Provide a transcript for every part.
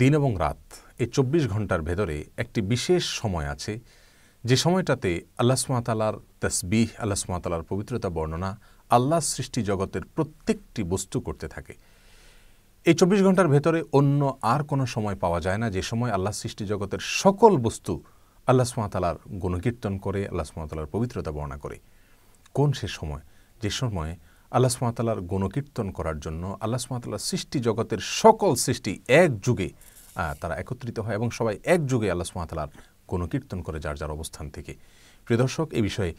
দিন এবং রাত এই ২৪ ঘন্টার ভেতরে একটি বিশেষ সময় আছে যে সময়টাতে আল্লাহ সুবহানাহু ওয়া তাআলার তাসবিহ, আল্লাহ সুবহানাহু ওয়া তাআলার পবিত্রতা বর্ণনা আল্লাহর সৃষ্টি জগতের প্রত্যেকটি বস্তু করতে থাকে। এই ২৪ ঘন্টার ভেতরে অন্য আর কোনো সময় পাওয়া যায় না যে সময় আল্লাহ সৃষ্টি জগতের সকল বস্তু আল্লাহ সুবহানাহু ওয়া তাআলার গুণকীর্তন করে, আল্লাহ সুবহানাহু ওয়া তাআলার পবিত্রতা বর্ণনা করে। কোন সে সময়? যে সময় আল্লাহ সুবহানাহু ওয়া তাআলার গুণকীর্তন করার জন্য আল্লাহ সুবহানাহু ওয়া তাআলার সৃষ্টি জগতের সকল সৃষ্টি এক যুগে তারা একত্রিত হয় এবং সবাই এক যুগে আল্লাহ সুবহানাহু ওয়া তাআলার গুণকীর্তন করে যার যার অবস্থান থেকে। প্রিয় দর্শক, এই বিষয়ে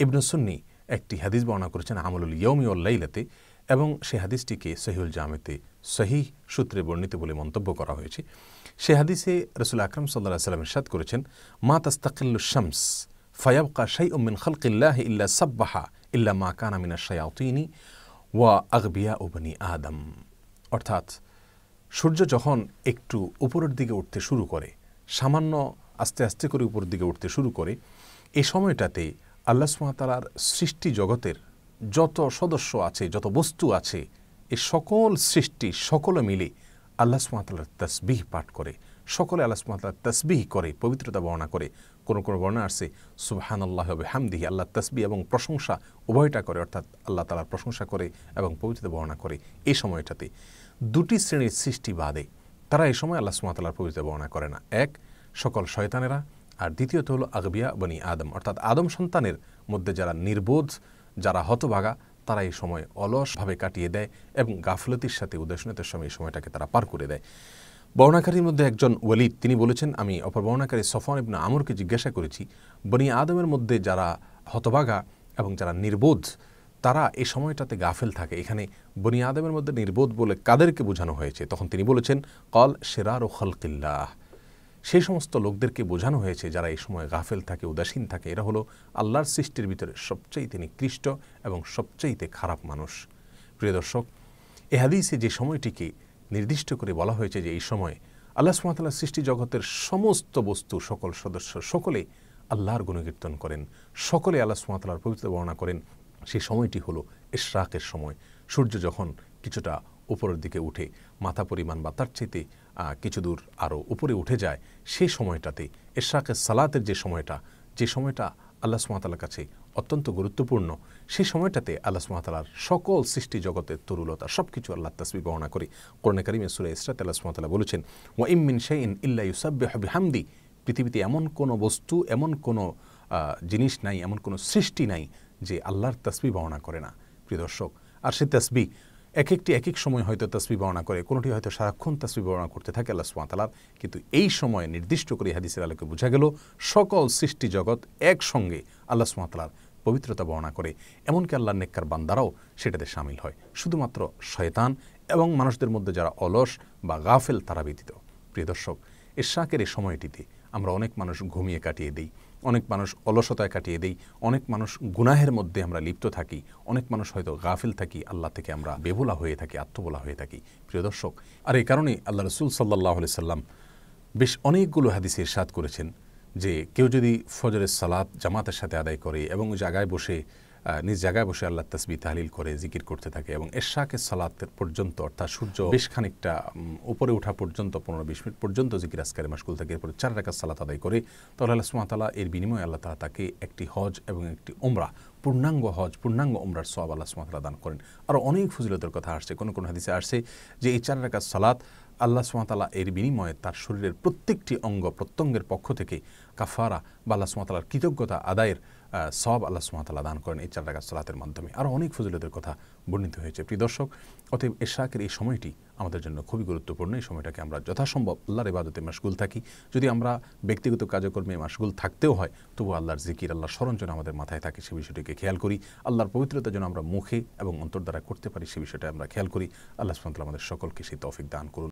ইবনে সুন্নি একটি হাদিস বর্ণনা করেছেন আমলুল ইয়াউমি ওয়াল লাইলাতে, এবং সেই হাদিসটিকে সহিহুল জামেতে সহিহ সূত্রে বর্ণিত বলে মন্তব্য করা হয়েছে। সে হাদিসে রাসূল আকরাম সাল্লাল্লাহু আলাইহি ওয়াসাল্লাম ইরশাদ করেছেন, মা তাস্তাকিল্লু শামস ফায়াবকা শাইউম মিন খালকিল্লাহি ইল্লা সাব্বাহা ইল্লা মা কানা মিনাশ শায়াতিনি ওয়া আগবিয়াউ বনি আদম। অর্থাৎ সূর্য যখন একটু উপরের দিকে উঠতে শুরু করে, সামান্য আস্তে আস্তে করে উপরের দিকে উঠতে শুরু করে, এই সময়টাতে আল্লাহ সুবহানাহু ওয়া তাআলার সৃষ্টি জগতের যত সদস্য আছে, যত বস্তু আছে, এই সকল সৃষ্টি সকলে মিলে আল্লাহ সুবহানাহু ওয়া তাআলার তাসবিহ পাঠ করে, সকলে আল্লাহ সুবহানাহু ওয়া তাআলার তাসবিহ করে, পবিত্রতা বর্ণনা করে। কোনো কোনো বর্ণনা আসছে সুবহানাল্লাহি ওয়া বিহামদিহি, আল্লাহ তাসবিহ এবং প্রশংসা উভয়টা করে, অর্থাৎ আল্লাহ তাআলার প্রশংসা করে এবং পবিত্রতা বর্ণনা করে। এই সময়টাতে দুটি শ্রেণীর সৃষ্টি বাদে তারা এই সময় আল্লাহ সুবহানাহু ওয়া তাআলার পবিত্রতা বর্ণনা করে না। এক, সকল শয়তানেরা, আর দ্বিতীয়ত হলো আগবিয়া বনি আদম, অর্থাৎ আদম সন্তানের মধ্যে যারা নির্বোধ, যারা হতভাগা, তারা এই সময় অলসভাবে কাটিয়ে দেয় এবং গাফলতির সাথে উদাসীনতার সময় এই সময়টাকে তারা পার করে দেয়। বর্ণাকারীর মধ্যে একজন ওয়ালিদ তিনি বলেছেন, আমি অপর বর্ণাকারী সফওয়ান ইবনে আমরকে জিজ্ঞাসা করেছি, বনি আদমের মধ্যে যারা হতভাগা এবং যারা নির্বোধ তারা এই সময়টাতে গাফেল থাকে, এখানে বনি আদমের মধ্যে নির্বোধ বলে কাদেরকে বোঝানো হয়েছে? তখন তিনি বলেছেন, কল শিরারু খালকিল্লাহ, সেই সমস্ত লোকদেরকে বোঝানো হয়েছে যারা এই সময় গাফেল থাকে, উদাসীন থাকে। এরা হলো আল্লাহর সৃষ্টির ভিতরে সবচাইতে নিকৃষ্ট এবং সবচাইতে খারাপ মানুষ। প্রিয় দর্শক, এ হাদিসে যে সময়টিকে নির্দিষ্ট করে বলা হয়েছে যে এই সময় আল্লাহ সুবহানাহু ওয়া তাআলার সৃষ্টি জগতের সমস্ত বস্তু, সকল সদস্য সকলে আল্লাহর গুণকীর্তন করেন, সকলে আল্লাহ সুবহানাহু ওয়া তাআলার পবিত্রতা বর্ণনা করেন, সেই সময়টি হলো ইশরাকের সময়। সূর্য যখন কিছুটা উপরের দিকে উঠে, মাথা পরিমাণ বা তার চাইতে কিছু দূর আরও উপরে উঠে যায়, সেই সময়টাতে ইশরাকের সালাতের যে সময়টা আল্লাহ সুবহানাহু ওয়া তাআলার কাছে অত্যন্ত গুরুত্বপূর্ণ, সেই সময়টাতে আল্লাহ সুবহানাহু ওয়া তাআলার সকল সৃষ্টি জগতের তরুলতা সব কিছু আল্লাহ তাসবিহ বর্ণনা করে। কোরআনে কারিমে সূরা ইসরাতে আল্লাহ সুবহানাহু ওয়া তাআলা বলেছেন, ওয়া ইম মিন শাইইন ইল্লা ইউসাব্বিহু বিহামদি, পৃথিবীতে এমন কোনো বস্তু, এমন কোনো জিনিস নাই, এমন কোনো সৃষ্টি নাই যে আল্লাহর তাসবিহ বর্ণনা করে না। প্রিয় দর্শক, আর সেই তাসবিহ এক এক সময় হয়তো তাসবিহ বর্ণনা করে, কোনোটি হয়তো সারাক্ষণ তাসবিহ বর্ণনা করতে থাকে আল্লাহ সুবহানাহু ওয়া তাআলার, কিন্তু এই সময় নির্দিষ্ট করে হাদিসের আলোকে বোঝা গেল সকল সৃষ্টি জগৎ একসঙ্গে আল্লাহ সুবহানাহু ওয়া তাআলার পবিত্রতা বর্ণনা করে, এমনকি আল্লাহর নেককার বান্দারাও সেটাতে শামিল হয়, শুধুমাত্র শয়তান এবং মানুষদের মধ্যে যারা অলস বা গাফেল তারা ব্যতীত। প্রিয় দর্শক, ইশরাকের এই সময়টিতে আমরা অনেক মানুষ ঘুমিয়ে কাটিয়ে দিই, অনেক মানুষ অলসতায় কাটিয়ে দেই, অনেক মানুষ গুনাহের মধ্যে আমরা লিপ্ত থাকি, অনেক মানুষ হয়তো গাফিল থাকি, আল্লাহ থেকে আমরা বেভুলা হয়ে থাকি, আত্মবোলা হয়ে থাকি। প্রিয় দর্শক, আর এই কারণেই আল্লাহ রাসূল সাল্লাল্লাহু আলাইহি সাল্লাম বেশ অনেকগুলো হাদিসে ইরশাদ করেছেন যে কেউ যদি ফজরের সালাত জামাতের সাথে আদায় করে এবং নিজ জায়গায় বসে আল্লাহ তাসবিহ তাহলিল করে জিকির করতে থাকে এবং ইশরাকের সালাতের পর্যন্ত, অর্থাৎ সূর্য বেশ খানিকটা উপরে ওঠা পর্যন্ত 15-20 মিনিট পর্যন্ত জিকির আজকারে মাশগুল থাকে, এরপরে 4 রাকাত সালাত আদায় করে, তাহলে আল্লাহ সুবহানাহু ওয়া তাআলা এর বিনিময়ে আল্লাহ তাআলা তাকে একটি হজ এবং একটি উমরা, পূর্ণাঙ্গ হজ, পূর্ণাঙ্গ উমরার সওয়াব আল্লাহ সুবহানাহু ওয়া তাআলা দান করেন। আরও অনেক ফজিলতের কথা আসছে, কোন কোন হাদিসে আসছে যে এই 4 রাকাত সালাত আল্লাহ সুবহানাহু ওয়া তাআলা এর বিনিময়ে তার শরীরের প্রত্যেকটি অঙ্গ প্রত্যঙ্গের পক্ষ থেকে কাফারা বা আল্লাহ সুবহানাহু ওয়া তাআলার কৃতজ্ঞতা আদায়ের সওয়াব আল্লাহ সুবহানাহু ওয়া তাআলা দান করেন এই 4 রাকাত সালাতের মাধ্যমে। আরও অনেক ফজিলতের কথা বর্ণিত হয়েছে। প্রিয় দর্শক, অতএব ইশরাকের এই সময়টি আমাদের জন্য খুবই গুরুত্বপূর্ণ। এই সময়টাকে আমরা যথাসম্ভব আল্লাহর ইবাদতে মাশগুল থাকি। যদি আমরা ব্যক্তিগত কার্যক্রমে মাশগুল থাকতেও হয়, তবু আল্লাহর জিকির, আল্লাহর স্মরণ যেন আমাদের মাথায় থাকে, সে বিষয়টিকে খেয়াল করি। আল্লাহর পবিত্রতা যেন আমরা মুখে এবং অন্তর দ্বারা করতে পারি, সে বিষয়টা আমরা খেয়াল করি। আল্লাহ সুবহানাহু ওয়া তাআলা আমাদের সকলকে সেই তৌফিক দান করুন।